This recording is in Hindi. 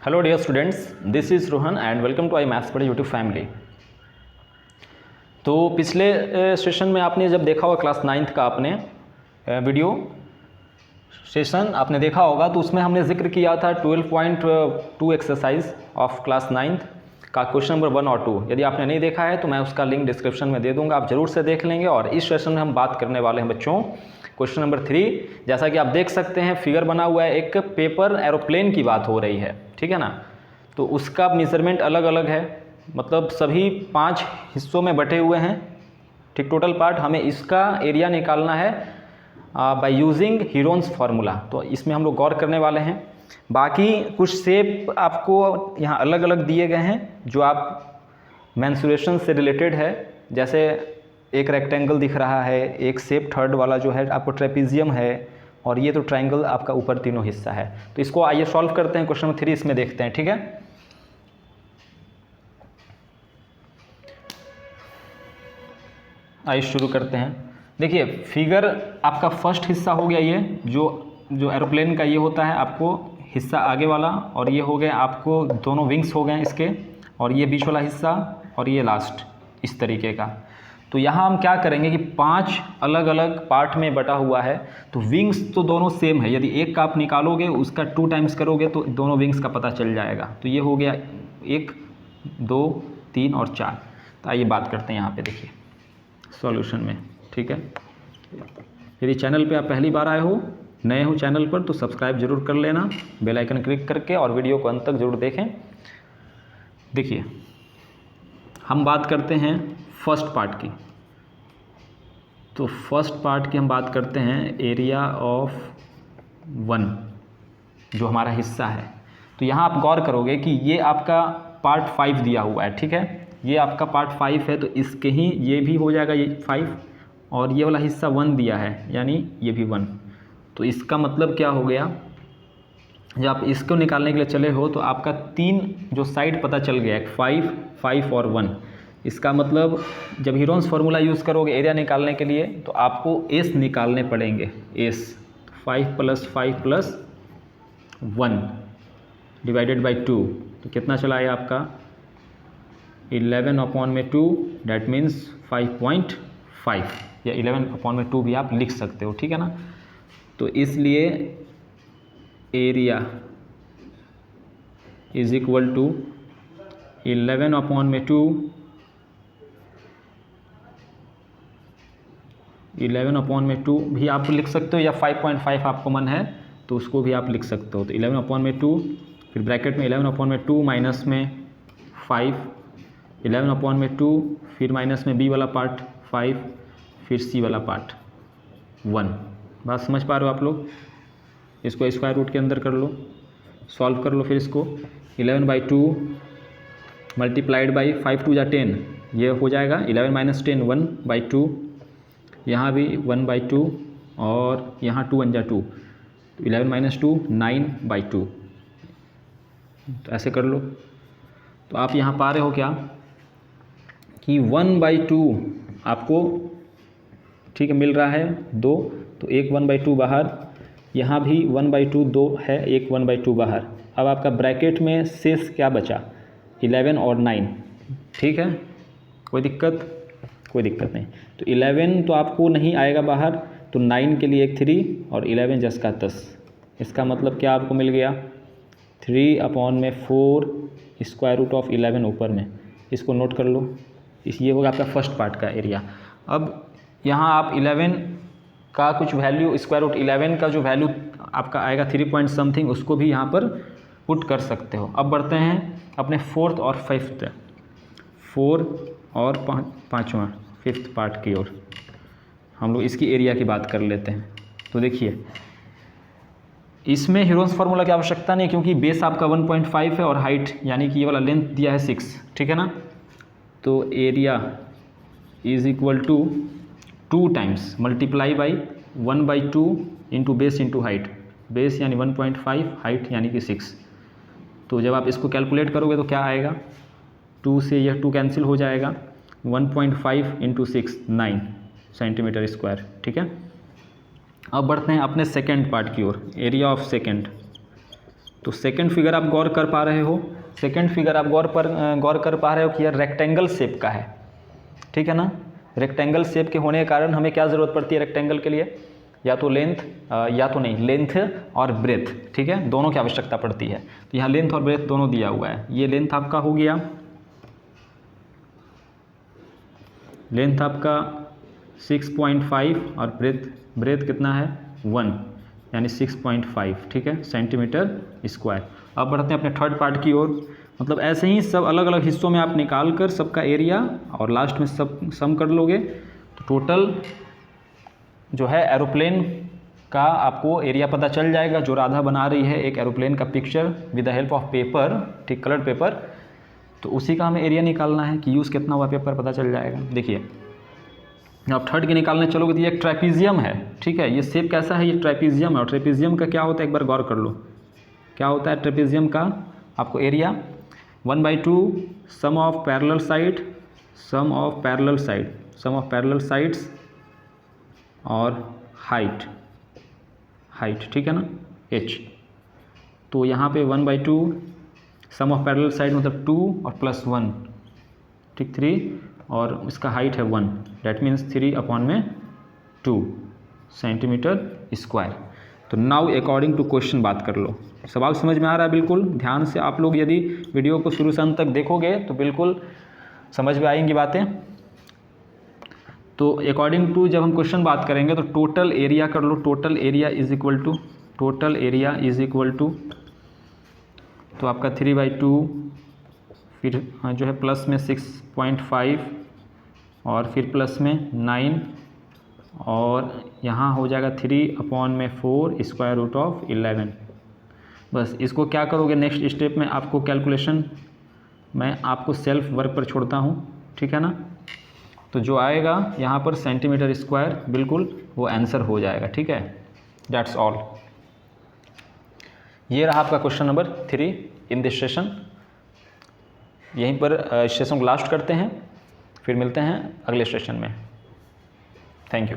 Hello dear students, this is Rohan and welcome to I maths पढ़े यूट्यूब फैमिली। तो पिछले सेशन में आपने जब देखा होगा क्लास 9th का आपने वीडियो सेशन आपने देखा होगा, तो उसमें हमने जिक्र किया था 12.2 एक्सरसाइज ऑफ क्लास 9th का क्वेश्चन नंबर 1 और 2। यदि आपने नहीं देखा है तो मैं उसका लिंक डिस्क्रिप्शन में दे दूंगा, आप जरूर से देख लेंगे। और इस सेशन में हम बात करने वाले हैं बच्चों क्वेश्चन नंबर 3। जैसा कि आप देख सकते हैं फिगर बना हुआ है, एक पेपर एरोप्लेन की बात हो रही है, ठीक है ना। तो उसका मेजरमेंट अलग अलग है, मतलब सभी 5 हिस्सों में बटे हुए हैं, ठीक। टोटल पार्ट हमें इसका एरिया निकालना है बाय यूजिंग हीरोन्स फार्मूला। तो इसमें हम लोग गौर करने वाले हैं। बाकी कुछ शेप आपको यहाँ अलग अलग दिए गए हैं जो आप मेंसुरेशन से रिलेटेड है। जैसे एक रेक्टेंगल दिख रहा है, एक शेप थर्ड वाला जो है आपको ट्रेपीजियम है, और ये तो ट्रायंगल आपका ऊपर तीनों हिस्सा है। तो इसको आइए सॉल्व करते हैं। क्वेश्चन नंबर 3 इसमें देखते हैं, ठीक है। आइए शुरू करते हैं। देखिए फिगर आपका फर्स्ट हिस्सा हो गया, ये जो एरोप्लेन का ये होता है आपको हिस्सा आगे वाला, और ये हो गया आपको दोनों विंग्स हो गए इसके, और ये बीच वाला हिस्सा, और ये लास्ट इस तरीके का। तो यहाँ हम क्या करेंगे कि 5 अलग अलग पार्ट में बटा हुआ है। तो विंग्स तो दोनों सेम है, यदि एक का आप निकालोगे उसका 2 टाइम्स करोगे तो दोनों विंग्स का पता चल जाएगा। तो ये हो गया 1 2 3 और 4। तो आइए बात करते हैं यहाँ पे, देखिए सॉल्यूशन में, ठीक है। यदि चैनल पे आप पहली बार आए हो, नए हो चैनल पर, तो सब्सक्राइब जरूर कर लेना बेल आइकन क्लिक करके, और वीडियो को अंत तक जरूर देखें। देखिए हम बात करते हैं फर्स्ट पार्ट की। तो फर्स्ट पार्ट की हम बात करते हैं एरिया ऑफ 1, जो हमारा हिस्सा है। तो यहाँ आप गौर करोगे कि ये आपका पार्ट 5 दिया हुआ है, ठीक है। ये आपका पार्ट 5 है, तो इसके ही ये भी हो जाएगा ये 5, और ये वाला हिस्सा 1 दिया है, यानी ये भी 1। तो इसका मतलब क्या हो गया, जब आप इसको निकालने के लिए चले हो तो आपका 3 जो साइड पता चल गया, 5 5 और 1। इसका मतलब जब हीरोन्स फार्मूला यूज़ करोगे एरिया निकालने के लिए, तो आपको एस निकालने पड़ेंगे। एस 5 + 5 + 1 डिवाइडेड बाई 2, तो कितना चला है आपका 11/2, डैट मीन्स 5.5, या 11/2 भी आप लिख सकते हो, ठीक है ना। तो इसलिए एरिया इज इक्वल टू 11/2 भी आप लिख सकते हो, या 5.5 आपको मन है तो उसको भी आप लिख सकते हो। तो 11/2, फिर ब्रैकेट में 11/2 माइनस में 5, 11/2, फिर माइनस में बी वाला पार्ट 5, फिर सी वाला पार्ट 1। बात समझ पा रहे हो आप लोग। इसको स्क्वायर रूट के अंदर कर लो, सॉल्व कर लो। फिर इसको 11/2 मल्टीप्लाइड बाई 5 2 = 10, ये हो जाएगा 11 - 10 1/2। यहाँ भी 1/2, और यहाँ 2 1 = 2, तो 11 - 2 9/2। तो ऐसे कर लो। तो आप यहाँ पा रहे हो क्या कि 1/2 आपको, ठीक है, मिल रहा है 2, तो एक 1/2 बाहर, यहाँ भी 1/2 2 है, एक 1/2 बाहर। अब आपका ब्रैकेट में शेष क्या बचा, 11 और 9, ठीक है। कोई दिक्कत नहीं। तो 11 तो आपको नहीं आएगा बाहर, तो 9 के लिए एक 3, और 11 जस का 10। इसका मतलब क्या आपको मिल गया 3/4 स्क्वायर रूट ऑफ 11 ऊपर में। इसको नोट कर लो। ये होगा आपका फर्स्ट पार्ट का एरिया। अब यहाँ आप 11 का कुछ वैल्यू, स्क्वायर रूट 11 का जो वैल्यू आपका आएगा 3 पॉइंट समथिंग, उसको भी यहाँ पर पुट कर सकते हो। अब बढ़ते हैं अपने 4th और 5th, 4 और 5वां 5th पार्ट की ओर। हम लोग इसकी एरिया की बात कर लेते हैं। तो देखिए इसमें हीरोन्स फार्मूला की आवश्यकता नहीं, क्योंकि बेस आपका 1.5 है और हाइट यानी कि ये वाला लेंथ दिया है 6, ठीक है ना। तो area is equal to 2 times multiply by 1/2 into base into height. Base यानी 1.5, हाइट यानी कि 6। तो जब आप इसको कैलकुलेट करोगे तो क्या आएगा, 2 से यह 2 कैंसिल हो जाएगा, 1.5 इंटू 6 9 सेंटीमीटर स्क्वायर, ठीक है। अब बढ़ते हैं अपने सेकेंड पार्ट की ओर, एरिया ऑफ सेकेंड। तो सेकंड फिगर आप गौर कर पा रहे हो, सेकंड फिगर आप गौर कर पा रहे हो कि यह रेक्टेंगल शेप का है, ठीक है ना। रेक्टेंगल शेप के होने के कारण हमें क्या ज़रूरत पड़ती है रेक्टेंगल के लिए, या तो लेंथ और ब्रेथ, ठीक है, दोनों की आवश्यकता पड़ती है। तो यहाँ लेंथ और ब्रेथ दोनों दिया हुआ है। ये लेंथ आपका हो गया, लेंथ आपका 6.5 और ब्रेथ कितना है 1, यानी 6.5, ठीक है, सेंटीमीटर स्क्वायर। अब बढ़ते हैं अपने थर्ड पार्ट की ओर। मतलब ऐसे ही सब अलग अलग हिस्सों में आप निकाल कर सबका एरिया और लास्ट में सब सम कर लोगे तो टोटल जो है एरोप्लेन का आपको एरिया पता चल जाएगा। जो राधा बना रही है एक एरोप्लेन का picture with the help of paper, ठीक, कलर्ड पेपर, तो उसी का हमें एरिया निकालना है कि यूज़ कितना हुआ पेपर पता चल जाएगा। देखिए अब थर्ड के निकालने चलोगे तो ये एक ट्राइपीजियम है, ठीक है, ये शेप कैसा है, ये ट्राइपीजियम है। और ट्राइपीजियम का क्या होता है एक बार गौर कर लो, क्या होता है ट्राइपीजियम का आपको area 1/2 sum of parallel sides और हाइट, ठीक है ना, h। तो यहाँ पे 1/2 सम ऑफ पैरेलल साइड मतलब 2 और +1, ठीक, 3, और इसका हाइट है 1, डैट मीन्स 3/2 सेंटीमीटर स्क्वायर। तो नाउ अकॉर्डिंग टू क्वेश्चन बात कर लो। सवाल समझ में आ रहा है? बिल्कुल ध्यान से आप लोग यदि वीडियो को शुरू से अंत तक देखोगे तो बिल्कुल समझ में आएंगी बातें। तो अकॉर्डिंग टू जब हम क्वेश्चन बात करेंगे तो टोटल एरिया कर लो। Total area is equal to तो आपका 3/2, फिर जो है प्लस में 6.5 और फिर प्लस में 9 और यहाँ हो जाएगा 3/4 स्क्वायर रूट ऑफ 11। बस इसको क्या करोगे नेक्स्ट स्टेप में, आपको कैलकुलेशन मैं आपको सेल्फ वर्क पर छोड़ता हूँ, ठीक है ना। तो जो आएगा यहाँ पर सेंटीमीटर स्क्वायर बिल्कुल वो आंसर हो जाएगा, ठीक है। That's all. ये रहा आपका question number 3 in this session. यहीं पर सेशन को लास्ट करते हैं, फिर मिलते हैं अगले सेशन में। Thank you.